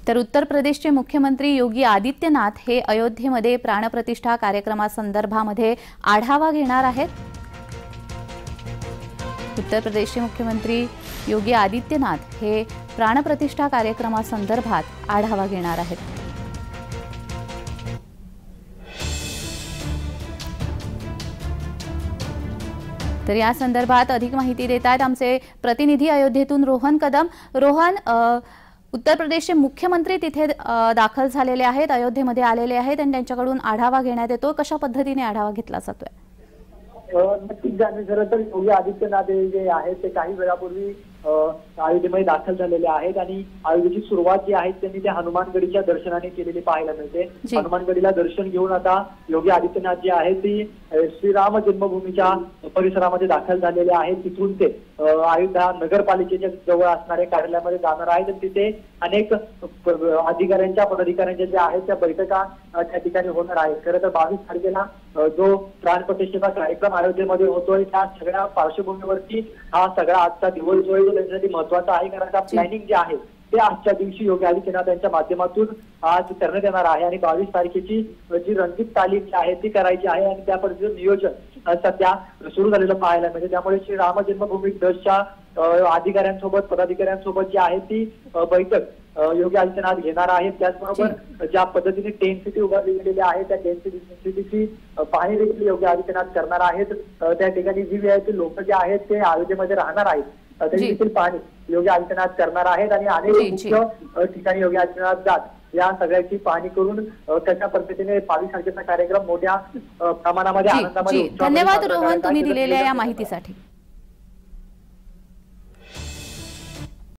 तर उत्तर प्रदेशचे मुख्यमंत्री योगी आदित्यनाथ हे अयोध्येमध्ये प्राणप्रतिष्ठा कार्यक्रमासंदर्भामध्ये आढावा घेणार आहेत। उत्तर प्रदेशचे मुख्यमंत्री योगी आदित्यनाथ हे प्राणप्रतिष्ठा कार्यक्रमासंदर्भात आढावा घेणार आहेत। तर या संदर्भात अधिक माहिती देत आहेत आमचे प्रतिनिधी अयोध्येतून रोहन कदम। रोहन, उत्तर प्रदेशचे मुख्यमंत्री तिथे दाखल झालेले आहेत, अयोध्येमध्ये आलेले आहेत आणि त्यांच्याकडून आढावा घेण्यात येतो। कशा पद्धतीने आढावा घेतला जातोय? नक्कीच जाणून झालं तर योगी आदित्यनाथ जे आहेत ते काही वेळापूर्वी अयोध्येमध्ये दाखल झालेले आहेत आणि अयोध्येची सुरुवात जी आहे त्यांनी त्या हनुमानगडीच्या दर्शनाने केलेली पाहायला मिळते। हनुमानगडीला दर्शन घेऊन आता योगी आदित्यनाथ जे आहेत ती श्रीराम जन्मभूमीच्या परिसरामध्ये दाखल झालेले आहेत। तिथून ते अयोध्या नगरपालिकेच्या जवळ असणाऱ्या कार्यालयामध्ये जाणार आहेत आणि तिथे अनेक अधिकाऱ्यांच्या पदाधिकाऱ्यांच्या ज्या आहेत त्या बैठका त्या ठिकाणी होणार आहेत। खरं तर 22 तारखेला जो प्राणप्रतिष्ठेचा कार्यक्रम अयोध्येमध्ये होतोय त्या सगळ्या पार्श्वभूमीवरती हा सगळा आजचा दिवस जो आहे तो त्याच्यासाठी महत्वाचा आहे, कारण आता प्लॅनिंग जे आहे ते आजच्या दिवशी योगी आदित्यनाथ यांच्या माध्यमातून आज करण्यात येणार आहे आणि 22 तारखेची जी रंगीत तालीम जी आहे ती करायची आहे आणि त्या पद्धतीचं नियोजन सध्या सुरू झालेलं पाहायला मिळते। त्यामुळे श्री राम जन्मभूमी ट्रस्टच्या अधिकाऱ्यांसोबत पदाधिकाऱ्यांसोबत जी आहे ती बैठक योगी आदित्यनाथ घेणार आहेत। त्याचबरोबर ज्या पद्धतीने टेंट सिटी उभारली गेलेली आहे त्या टेंट सिटीची पाहणी देखील योगी आदित्यनाथ करणार आहेत। त्या ठिकाणी जी व्हीआयपी लोक जे आहेत ते अयोध्येमध्ये राहणार आहेत त्याची देखील पाहणी योगी आदित्यनाथ करणार आहेत आणि अनेक मुख्य ठिकाणी योगी आदित्यनाथ जात या सगळ्याची पाहणी करून कशा पद्धतीने 22 तारखेचा कार्यक्रम मोठ्या प्रमाणामध्ये आनंदामध्ये। धन्यवाद रोहन, तुम्ही दिलेल्या या माहितीसाठी।